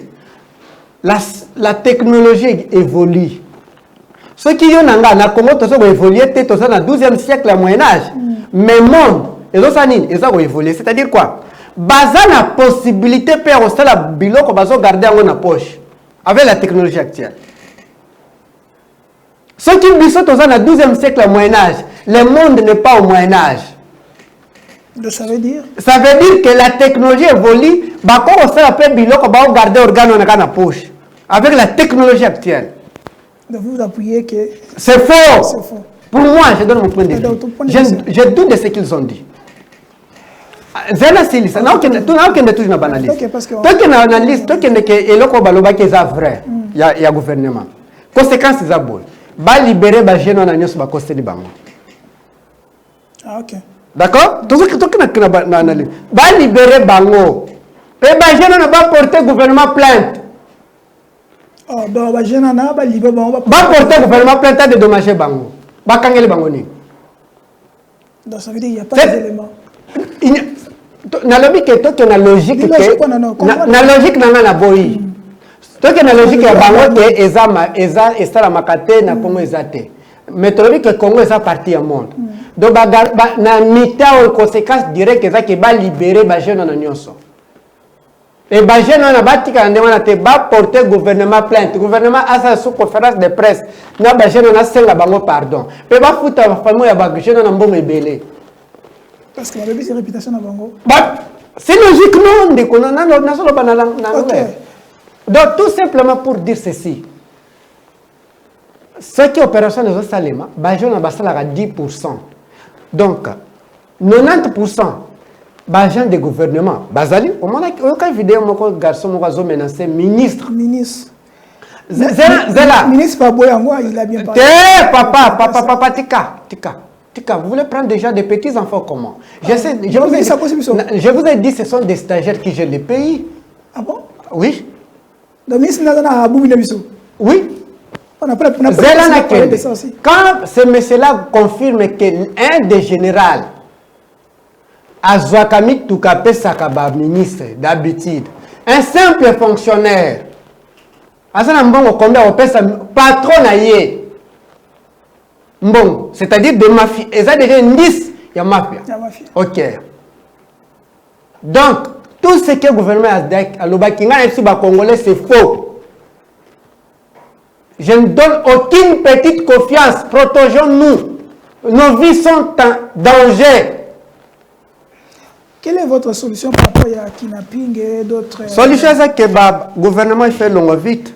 La technologie évolue. Ceux qui ont na Congo to so évoluer te to ça na 12e siècle à Moyen Âge. Mais monde ezo sanini eza ko évoluer, c'est-à-dire quoi? Baza na possibilité per au la biloko bazo garder en na poche avec la technologie actuelle. Ceux qui biso to ça na 12e siècle à Moyen Âge, le monde n'est pas au Moyen Âge. Ça veut dire? Ça veut dire que la technologie évolue, ba ko ça peut biloko ba garder organe na poche avec la technologie actuelle. Donc vous appuyez que... C'est faux. C'est faux. Pour moi, je donne mon point de vue. Je doute de ce qu'ils ont dit. Zena Silis, tu n'as aucun toujours banaliste. Toi qui es analyste, toi qui es loko baloba qui est vrai, il y a gouvernement. Conséquence c'est bon. Ba libérer ba jeune na nyos ba coster di bango. Ah OK. D'accord? Toi qui na analyse. Ba libérer bango. Et ba jeune na ba porter gouvernement plainte. Oh, donc ba jeune na ba libérer bango ba porter gouvernement plainte de dommager bango. Ba kangeli bango ni. Donc ça veut dire qu'il n'y a pas d'éléments. Na lobi que toi qui na logique que na logique na boyi. Toi qui na logique ya bango que eza la makate na Congo ezate. Mais tu lobi que Congo eza partie du monde. Donc na mita aux conséquences directes eza que ba libérer ba jeune na nyonso. Et ba jeune na batika ndemana te ba porter gouvernement plainte. Gouvernement a sa sous conférence de presse. Na ba jeune na senga bango pardon. Pe ba futa ba famille ya ba jeune na mbongo ebele. Parce que la bébé c'est réputation à Bango. C'est logique, non? Donc, tout simplement pour dire ceci. Ce qui est opération de Salema, Bajon a 10%. Donc, 90%, Bajon des gouvernements. Bazali, au moment où il y a une vidéo, mon garçon m'a menacé ministre. Ministre. Zela. Ministre Paboyango, il a bien parlé. Papa, Tika, vous voulez prendre déjà des petits enfants comment? Je vous ai dit, ce sont des stagiaires qui gèrent les pays. Ah bon? Oui. Le ministre n'a pas de oui. On a pas parlé de ça aussi. Quand ce monsieur-là confirme qu'un des généraux, Azwakami Toukape Sakaba, ministre d'habitude, un simple fonctionnaire, patron naïe. Bon, c'est-à-dire des mafias. Et ça déjà indice, il y a mafia. Ok. Donc, tout ce que le gouvernement a dit à l'Obakinga et à Congolais, c'est faux. Je ne donne aucune petite confiance. Protégeons-nous. Nos vies sont en danger. Quelle est votre solution par rapport à kidnapping et d'autres... Solution, c'est que le gouvernement fait long vite.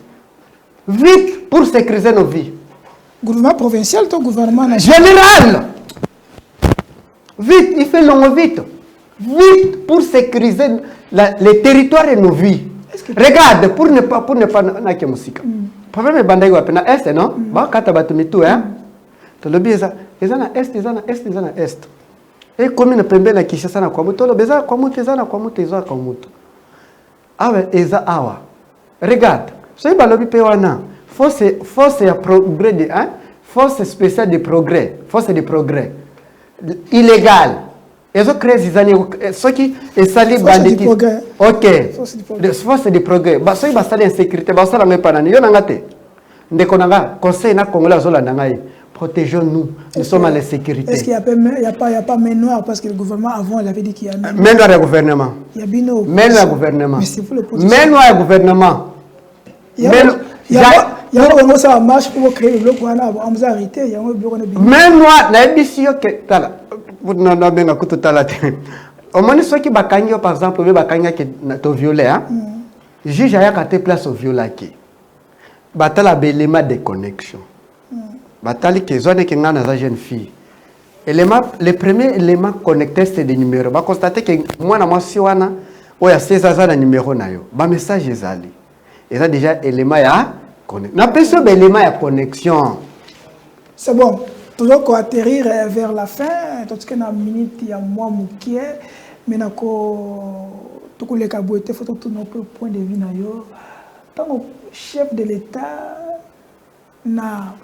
Vite pour sécuriser nos vies. Gouvernement provincial, ton gouvernement national. Général! Vite, il fait long vite. Vite pour sécuriser les territoires et nos vies. Regarde, pour ne pas problème est bandé quoi na est non ba kata batumitu hein to lobi eza na est eza na est et commune pembe na Kinshasa na kwa muto lo beza kwa muto eza na kwa muto eza kwa muto awa eza awa regarde so ba lobi pe wana force ya progrès de hein force spéciale de progrès force de progrès illégal ils ont créé des années ceux qui sali banditisme ok force de progrès ba so ba sali insécurité ba sala ngai panani yo nanga te ndeko nanga conseil na congolais zola nanga protégeons-nous nous sommes à la sécurité. Est-ce qu'il y a pas main noire parce que le gouvernement avant il avait dit qu'il y a main noire au gouvernement. Il y a bino main noire au gouvernement. Mais c'est pour l'opposition. Main noire au gouvernement. Il y a vraiment ça marche pour créer le bloc wana on vous arrêté il y a un bureau na main noire na ebisio ke tala na benga kutu tala te au moins ceux qui bakangi par exemple be bakanga ke to violer hein juge aya ka te place au violer qui batala belema de connexion batali ke zone ke ngana za jeune fille le premier élément connecté c'est des numéros ba constater que moi na mwasi wana oya 16 ans na numéro na yo ba message ezali et ça déjà élément ya connexion na peso élément ya connexion. C'est bon toujours qu'on atterrir vers la fin tout ce que na minute ya moi mukie mais na ko tout les kabouete faut tout nos point de vue na yo tant chef de l'état na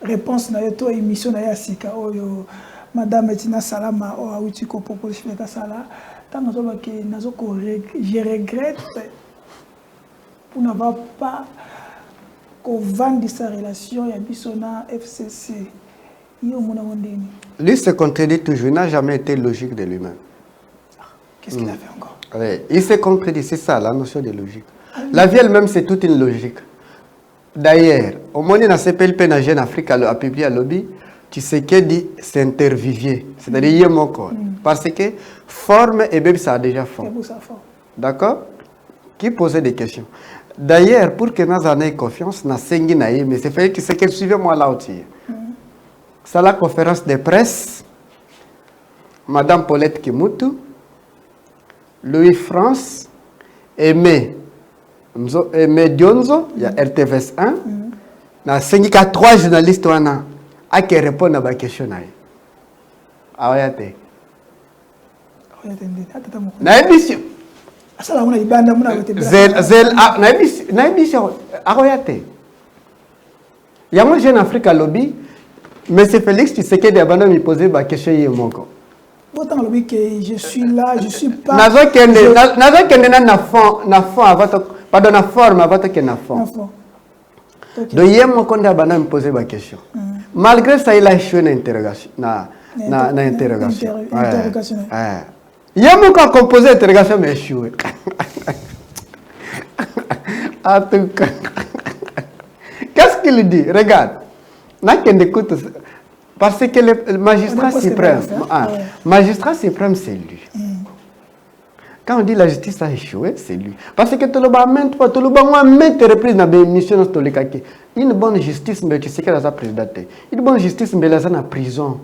réponse na yoto émission na yasika oyo madame Etina Salama o awuti ko propose chef d'état sala tant nazo ke nazo ko je regrette pour n'avoir pas qu'on vende sa relation ya bisona FCC yo mona mondeni lui se contredit toujours, il n'a jamais été logique de lui-même. Qu'est-ce qu'il a fait encore? Oui, il se contredit, c'est ça la notion de logique. La vie elle-même c'est toute une logique. D'ailleurs, au moment où CPLP na Jeune Afrique a publié à lobby, tu sais que dit c'est intervivier, c'est-à-dire il y a mon corps. Parce que forme et même ça a déjà forme. D'accord? Qui posait des questions. D'ailleurs, pour que nous ayons confiance, na sengi na mais c'est fait que c'est qu'elle suivait moi là aussi. C'est la conférence de presse, Madame Paulette Kimutu, Louis France, Aimé Dionzo, il y a RTVS 1, na sengi ka 3 journalistes wana a qui répondent à ma question na. Awayate. Na émission. Asala mona ibanda mona wote. Na émission aroyate. Yango Jeune Afrique à lobby, Monsieur Félix Tshisekedi abandonne me poser ma question hier moko. Autant lobby que je suis là, je suis pas. Nazo kende na fond avant pardon na forme avant que na fond. Donc hier moko nda abandonne me poser ma question. Malgré ça il a échoué na interrogation na interrogation. Il y a mon cas composé d'interrogation mais échoué. En tout cas, qu'est-ce qu'il dit? Regarde, parce que le magistrat suprême, c'est lui. Quand on dit la justice a échoué, c'est lui. Parce que tout le monde met reprises dans les missions. Une bonne justice, mais tu sais qu'elle a sa présidente. Une bonne justice, mais elle est en prison.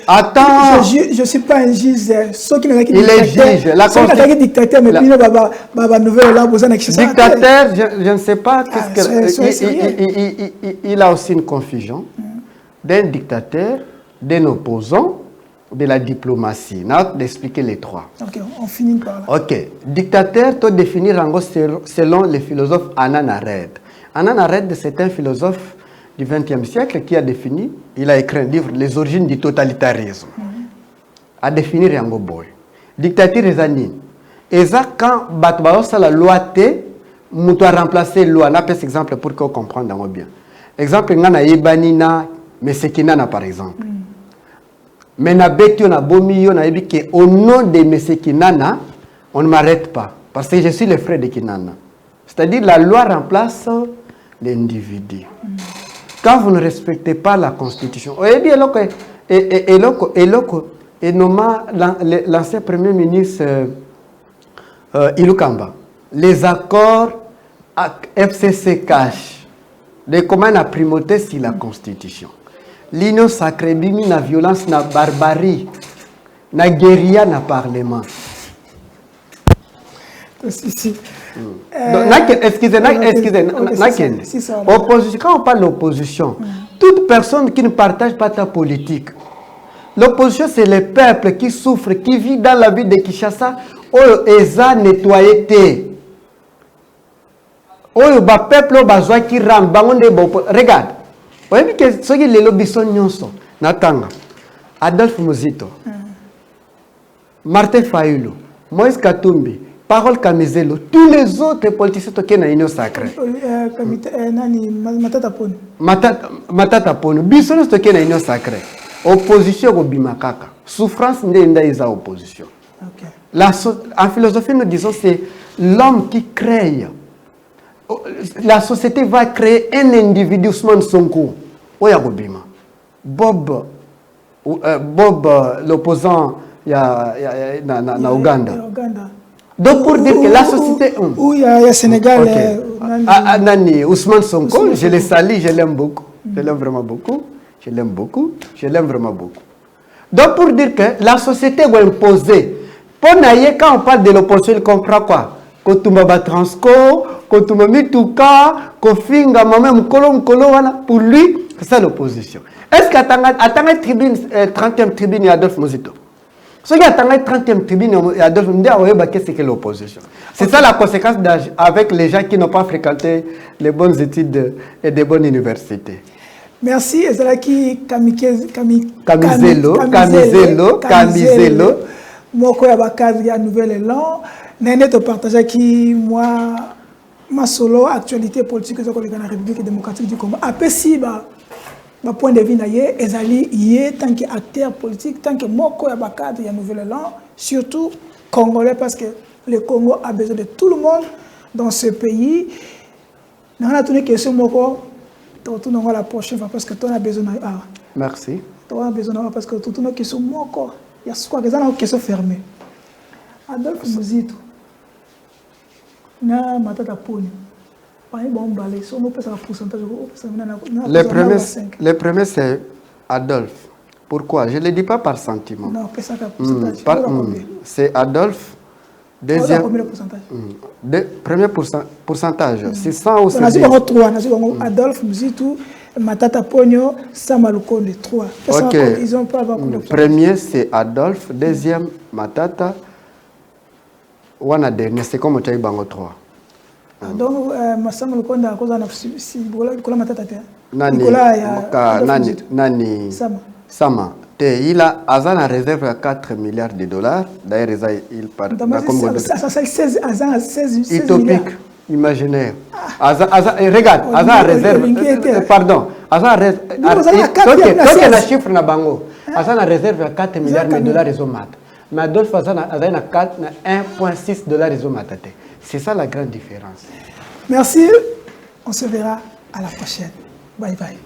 Attends, je ne suis pas un juge. Il est juge. Dictateur, mais dictateur, je ne sais pas qu'est-ce que. Il a aussi une confusion d'un dictateur, d'un opposant, de la diplomatie. On a d'expliquer les trois. Ok, on finit par là. Ok. Dictateur, tu définir selon le philosophe Anna Arendt. Anna Arendt, c'est un philosophe du XXe siècle qui a défini, il a écrit un livre, Les origines du totalitarisme. A défini Yango Boy. Dictature est anine. Et ça, quand Batbaos a la loi T, nous doit remplacer la loi. On a un exemple pour qu'on comprenne bien. Exemple, on a Yebanina, mais c'est Kinana par exemple. Mais on a Betty, on a Bomi, on a dit au nom de M. Kinana, on ne m'arrête pas. Parce que je suis le frère de Kinana. C'est-à-dire la loi remplace l'individu. Quand vous ne respectez pas la Constitution, et nommant l'ancien Premier ministre Ilukamba, les accords FCC cash, de comment la primauté sur la Constitution. L'union sacrée, la violence, la barbarie, la guérilla, le Parlement. Si. Excusez, opposition, quand on parle d'opposition, toute personne qui ne partage pas ta politique, l'opposition c'est le peuple qui souffre, qui vit dans la ville de Kinshasa, oyo eza nettoyé. Oyo ba peuple bazwa qui ram bangonde bo regarde. Oyebi que soki lelo biso nyonso natanga Adolphe Muzito, Martin Fayulu, Moïse Katumbi, Parole Kamizelo, tous les autres politiciens qui sont dans l'Union sacrée. Matata Ponu, biso nous qui sont dans l'Union sacrée. Opposition au Bimakaka. Souffrance n'est pas opposition. En philosophie, nous disons c'est l'homme qui crée. La société va créer un individu, Ousmane Sonko. Bob, l'opposant na Ouganda. Donc pour dire que la société... Où il y a Sénégal... Nani, Ousmane Sonko, je le salue, je l'aime beaucoup. Je l'aime vraiment beaucoup. Je l'aime beaucoup. Je l'aime vraiment beaucoup. Donc pour dire que la société va imposer. Quand on parle de l'opposition, il comprend quoi? Quand tu m'as transco, quand tu m'as mis tout cas, quand tu m'as mis pour lui, c'est ça l'opposition. Est-ce qu'à la tribune, 30e tribune, il y a Adolphe Muzito? Ce qui est à la 30e tribune, il y a Adolphe Muzito, c'est que l'opposition. C'est ça la conséquence avec les gens qui n'ont pas fréquenté les bonnes études et des bonnes universités. Merci, Ezalaki Kamizelo. Moko ya bakazi ya nouvel élan. Nene te partager qui moi ma solo actualité politique de la République démocratique du Congo. Après si ba point de vue na ye ezali yé tant qu'acteur politique, tant que moko ya bakazi ya nouvel élan, surtout congolais parce que le Congo a besoin de tout le monde dans ce pays. On a tourné question moko on la prochaine fois parce que tu as besoin de... Merci. Tu as besoin de... parce que tu as question moko. Il y a quoi que ça n'a question fermée. Adolphe Muzito. Na matata poni. Le premier c'est Adolphe. Pourquoi? Je ne le dis pas par sentiment. Non, c'est Adolphe. Deuxième. Combien de pourcentage? Premier pourcentage. C'est 100 ou c'est 10? Adolphe Muzito, Matata Pogno, Samalukonde, 3. Ok. Ils ont pas beaucoup de premier c'est Adolphe. Deuxième Matata. Wana dernier, c'est comme tu as eu 3. Donc, Samalukonde a cause de Matata. Nani Sama. Il a une réserve à 4 milliards de dollars. D'ailleurs, il parle ça 16 utopique, imaginaire. Regarde, Aza réserve. Pardon. Aza réserve. Donc, il a chiffre na bango. Aza une réserve à 4 milliards de dollars. Mais Adolphe a 1,6 dollars. C'est ça la grande différence. Merci. On se verra à la prochaine. Bye bye.